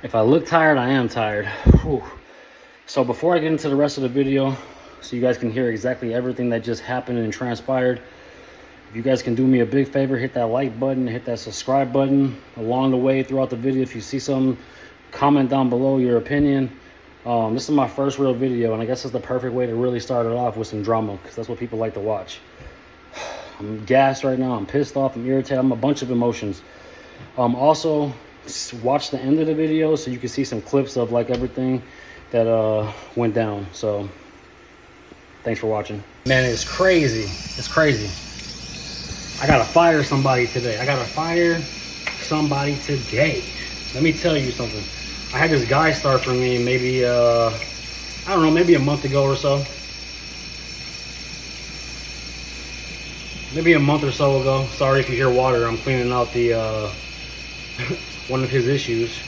If I look tired, I am tired. Whew. So before I get into the rest of the video, so you guys can hear exactly everything that just happened and transpired, if you guys can do me a big favor, hit that like button, hit that subscribe button along the way throughout the video. If you see something, comment down below your opinion. This is my first real video, and I guess it's the perfect way to really start it off with some drama, because that's what people like to watch. I'm gassed right now. I'm pissed off. I'm irritated. I'm a bunch of emotions. Also, watch the end of the video so you can see some clips of like everything that went down. So thanks for watching. Man, it's crazy. It's crazy. I gotta fire somebody today. Let me tell you something. I had this guy start for me maybe I don't know, maybe a month ago or so. Maybe a month or so ago. Sorry if you hear water. I'm cleaning out the one of his issues.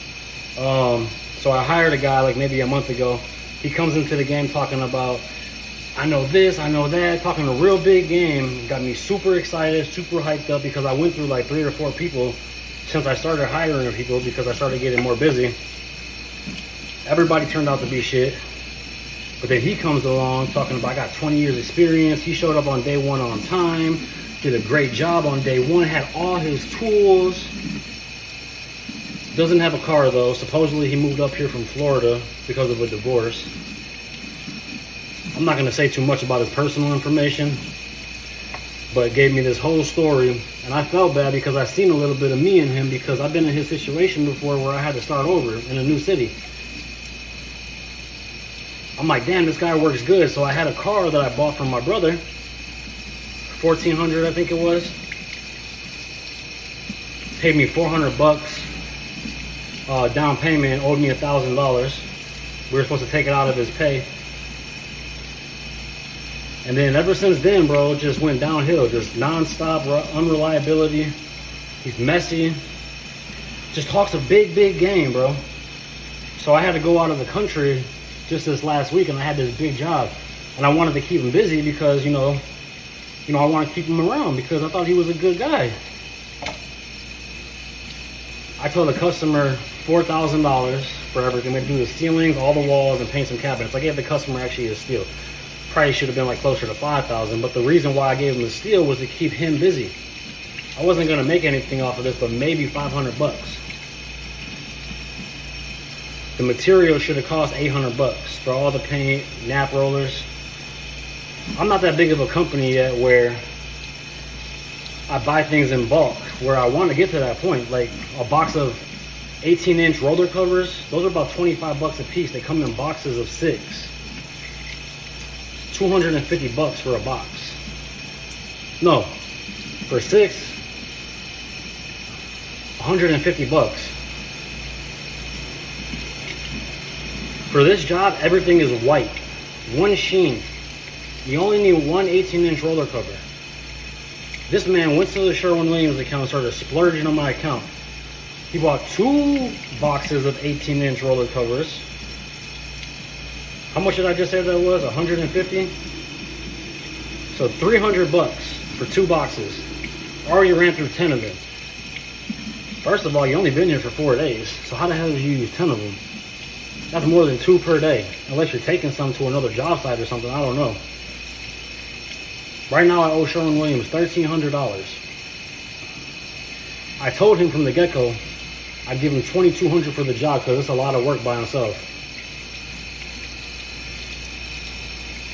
So I hired a guy like maybe a month ago. He comes into the game talking about, I know this, I know that, talking a real big game. Got me super excited, super hyped up, because I went through like 3 or 4 people since I started hiring people, because I started getting more busy. Everybody turned out to be shit. But then he comes along talking about, I got 20 years experience. He showed up on day 1 on time, did a great job on day 1, had all his tools. Doesn't have a car though. Supposedly he moved up here from Florida because of a divorce. I'm not going to say too much about his personal information, but gave me this whole story. And I felt bad because I seen a little bit of me in him, because I've been in his situation before where I had to start over in a new city. I'm like, damn, this guy works good. So I had a car that I bought from my brother, $1,400 I think it was. Paid me $400 down payment, owed me $1,000. We were supposed to take it out of his pay. And then ever since then, bro, it just went downhill. Just non-stop unreliability. He's messy. Just talks a big game, bro. So I had to go out of the country just this last week, and I had this big job. And I wanted to keep him busy because, you know, I want to keep him around because I thought he was a good guy. I told the customer $4,000 for everything. They do the ceilings, all the walls, and paint some cabinets. I gave the customer actually a steal. Probably should have been like closer to $5,000, but the reason why I gave him the steal was to keep him busy. I wasn't gonna make anything off of this, but maybe $500. The material should have cost $800 for all the paint, nap rollers. I'm not that big of a company yet where I buy things in bulk, where I want to get to that point. Like a box of 18-inch roller covers, those are about $25 a piece. They come in boxes of 6. $250 for a box. No, for 6, $150. For this job, everything is white, one sheen. You only need one 18-inch roller cover. This man went to the Sherwin-Williams account and started splurging on my account. He bought 2 boxes of 18-inch roller covers. How much did I just say that was? 150? So $300 for 2 boxes. Already ran through 10 of them. First of all, you only been here for 4 days. So how the hell did you use 10 of them? That's more than 2 per day. Unless you're taking some to another job site or something, I don't know. Right now I owe Sherwin-Williams $1,300. I told him from the get-go I'd give him $2,200 for the job because it's a lot of work by himself.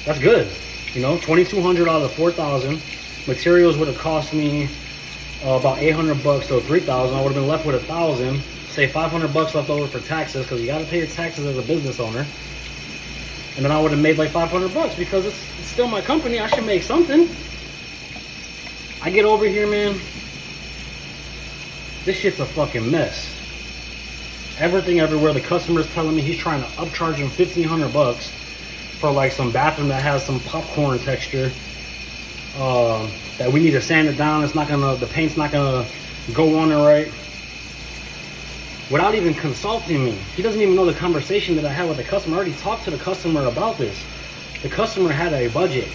That's good. You know, $2,200 out of $4,000. Materials would have cost me about $800, so $3,000. I would have been left with $1,000. Say $500 left over for taxes, because you got to pay your taxes as a business owner. And then I would have made like $500 because it's still my company. I should make something. I get over here, man. This shit's a fucking mess. Everything everywhere. The customer's telling me he's trying to upcharge him $1,500 for like some bathroom that has some popcorn texture. That we need to sand it down. It's not gonna. The paint's not gonna go on it right. Without even consulting me. He doesn't even know the conversation that I had with the customer. I already talked to the customer about this. The customer had a budget.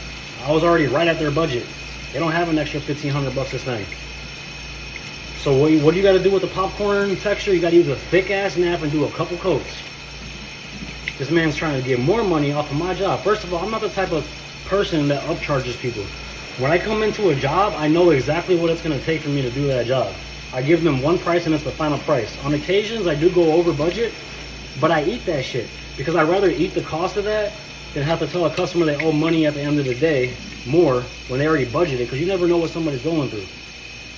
I was already right at their budget. They don't have an extra $1,500 this thing. So what do you got to do with the popcorn texture? You got to use a thick ass nap and do a couple coats. This man's trying to get more money off of my job. First of all, I'm not the type of person that upcharges people. When I come into a job, I know exactly what it's going to take for me to do that job. I give them one price and it's the final price. On occasions, I do go over budget, but I eat that shit because I'd rather eat the cost of that than have to tell a customer they owe money at the end of the day more when they already budgeted, because you never know what somebody's going through.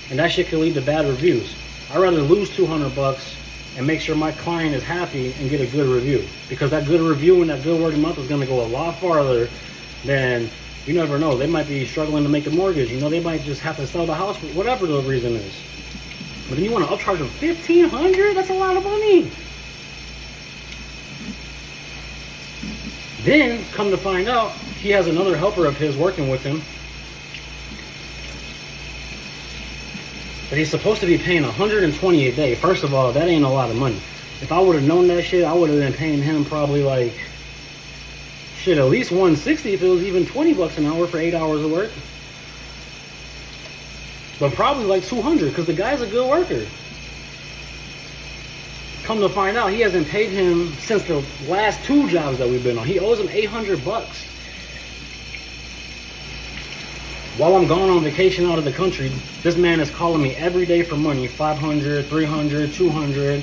And that shit can lead to bad reviews. I'd rather lose $200 and make sure my client is happy and get a good review, because that good review and that good word of mouth is going to go a lot farther than, you never know, they might be struggling to make a mortgage. You know, they might just have to sell the house for whatever the reason is. But then you want to upcharge them $1,500? That's a lot of money. Then, come to find out, he has another helper of his working with him that he's supposed to be paying $120 a day. First of all, that ain't a lot of money. If I would have known that shit, I would have been paying him probably like, shit, at least $160 if it was even $20 an hour for 8 hours of work. But probably like $200, because the guy's a good worker. Come to find out, he hasn't paid him since the last 2 jobs that we've been on. He owes him $800. While I'm gone on vacation out of the country, this man is calling me every day for money. $500, $300, $200,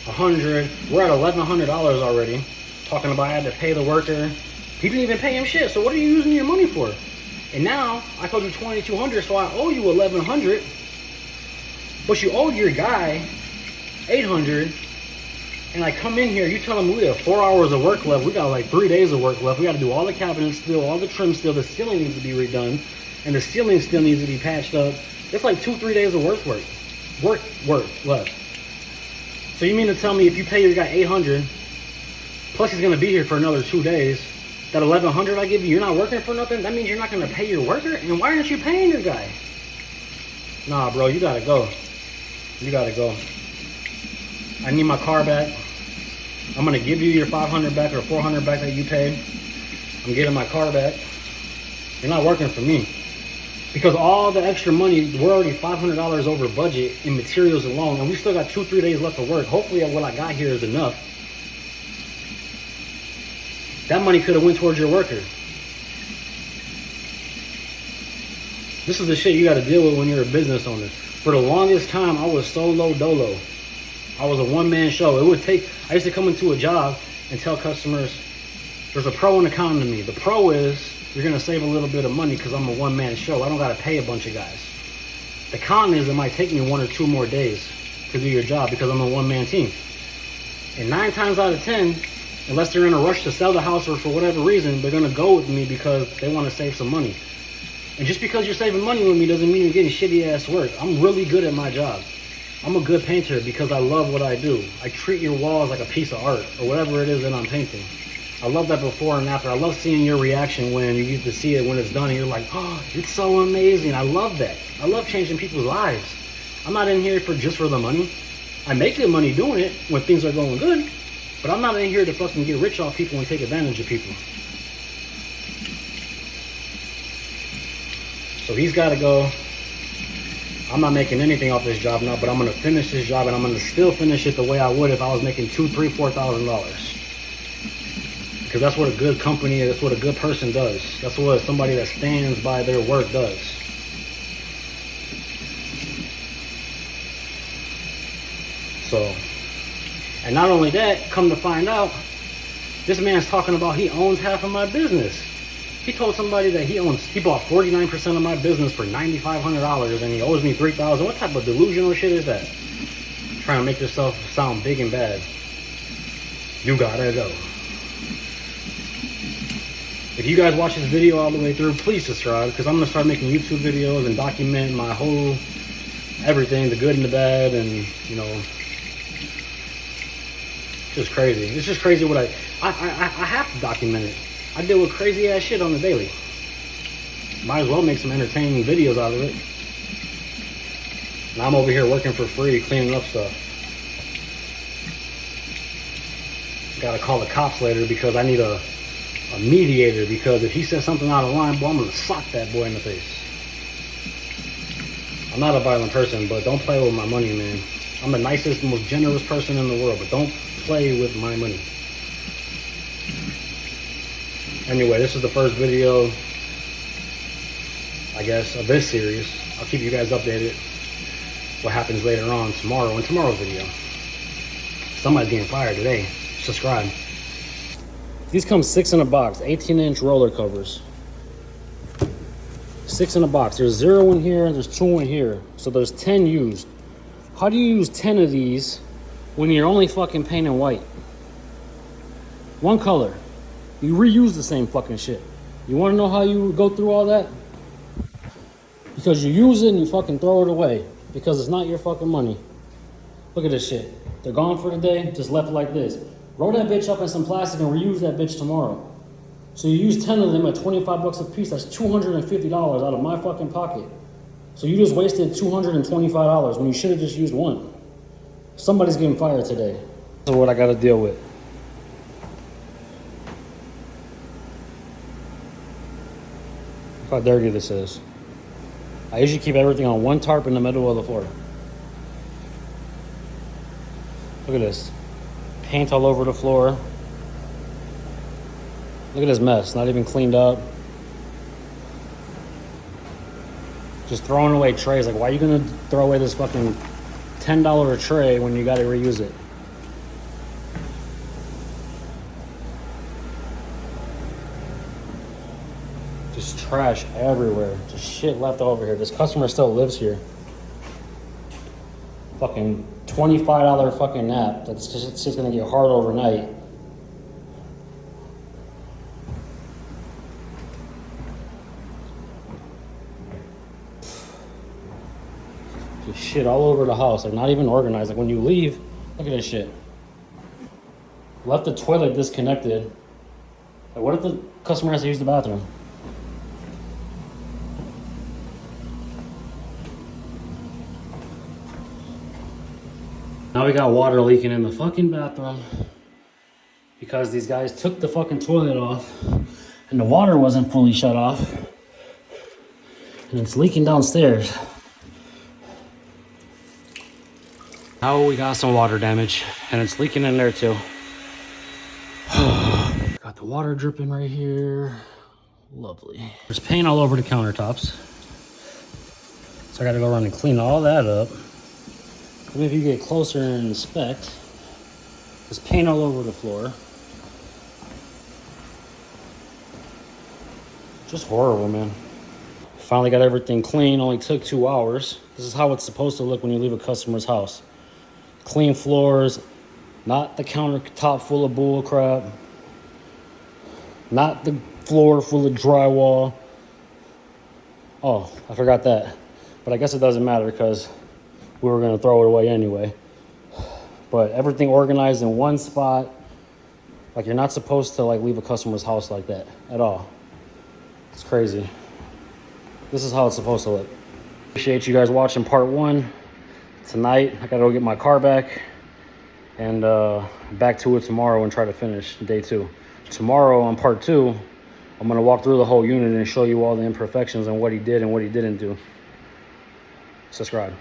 $100. We're at $1,100 already. Talking about I had to pay the worker. He didn't even pay him shit, so what are you using your money for? And now, I told you $2,200, so I owe you $1,100. But you owe your guy $800. And I come in here, you tell him we have 4 hours of work left. We got like 3 days of work left. We got to do all the cabinets still, all the trim still. The ceiling needs to be redone. And the ceiling still needs to be patched up. It's like 2-3 days of work left. So you mean to tell me if you pay your guy $800, plus he's going to be here for another 2 days, that $1,100 I give you, you're not working for nothing? That means you're not going to pay your worker? And why aren't you paying your guy? Nah, bro, you got to go. You got to go. I need my car back. I'm going to give you your $500 back or $400 back that you paid. I'm getting my car back. You're not working for me. Because all the extra money, we're already $500 over budget in materials alone, and we still got 2-3 days left of work. Hopefully what I got here is enough. That money could have went towards your worker. This is the shit you got to deal with when you're a business owner. For the longest time, I was solo dolo. I was a one-man show. I used to come into a job and tell customers, there's a pro and a con to me. The pro is, you're going to save a little bit of money because I'm a one-man show. I don't got to pay a bunch of guys. The con is it might take me 1 or 2 more days to do your job because I'm a one-man team. And 9 times out of 10, unless they're in a rush to sell the house or for whatever reason, they're going to go with me because they want to save some money. And just because you're saving money with me doesn't mean you're getting shitty-ass work. I'm really good at my job. I'm a good painter because I love what I do. I treat your walls like a piece of art or whatever it is that I'm painting. I love that before and after. I love seeing your reaction when you get to see it when it's done and you're like, oh, it's so amazing. I love that. I love changing people's lives. I'm not in here just for the money. I make good money doing it when things are going good, but I'm not in here to fucking get rich off people and take advantage of people. So he's got to go. I'm not making anything off this job now, but I'm going to finish this job and I'm going to still finish it the way I would if I was making $2,000, $3,000, $4,000. Because that's what a good company, that's what a good person does. That's what somebody that stands by their work does. So, and not only that, come to find out, this man's talking about he owns half of my business. He told somebody that he bought 49% of my business for $9,500 and he owes me $3,000. What type of delusional shit is that? Trying to make yourself sound big and bad. You gotta go. If you guys watch this video all the way through, please subscribe, because I'm going to start making YouTube videos and document my whole everything, the good and the bad, and, you know, just crazy. It's just crazy what I have to document it. I deal with crazy ass shit on the daily. Might as well make some entertaining videos out of it. And I'm over here working for free, cleaning up stuff. Gotta call the cops later because I need a mediator, because if he says something out of line, boy, I'm gonna sock that boy in the face. I'm I'm not a violent person, but don't play with my money, man. I'm the nicest, most generous person in the world, but don't play with my money. Anyway, this is the first video, I guess, of this series. I'll keep you guys updated what happens later on tomorrow in tomorrow's video. Somebody's getting fired today. Subscribe. These come 6 in a box, 18-inch roller covers. 6 in a box. There's 0 in here, there's 2 in here. So there's 10 used. How do you use 10 of these when you're only fucking painting white? One color. You reuse the same fucking shit. You wanna know how you go through all that? Because you use it and you fucking throw it away. Because it's not your fucking money. Look at this shit. They're gone for the day, just left it like this. Roll that bitch up in some plastic and reuse that bitch tomorrow. So you use 10 of them at 25 bucks a piece, that's $250 out of my fucking pocket. So you just wasted $225 when you should have just used one. Somebody's getting fired today. This is what I gotta deal with. Look how dirty this is. I usually keep everything on one tarp in the middle of the floor. Look at this. Paint all over the floor. Look at this mess, not even cleaned up. Just throwing away trays. Like, why are you gonna throw away this fucking $10 tray when you gotta reuse it? Just trash everywhere. Just shit left over here. This customer still lives here. Fucking $25 fucking nap. That's just, it's just gonna get hard overnight. Just shit all over the house. Like, not even organized. Like, when you leave, look at this shit. Left the toilet disconnected. Like, what if the customer has to use the bathroom? Now we got water leaking in the fucking bathroom because these guys took the fucking toilet off and the water wasn't fully shut off and it's leaking downstairs. Now we got some water damage and it's leaking in there too. Got the water dripping right here. Lovely. There's paint all over the countertops. So I gotta go around and clean all that up. And if you get closer and inspect, there's paint all over the floor. Just horrible, man. Finally got everything clean, only took 2 hours. This is how it's supposed to look when you leave a customer's house. Clean floors, not the countertop full of bull crap, not the floor full of drywall. Oh, I forgot that. But I guess it doesn't matter because we were gonna throw it away anyway. But everything organized in one spot. Like, you're not supposed to like leave a customer's house like that at all. It's crazy. This is how it's supposed to look. Appreciate you guys watching part 1. Tonight, I gotta go get my car back and back to it tomorrow and try to finish day 2. Tomorrow on part 2, I'm gonna walk through the whole unit and show you all the imperfections and what he did and what he didn't do. Subscribe.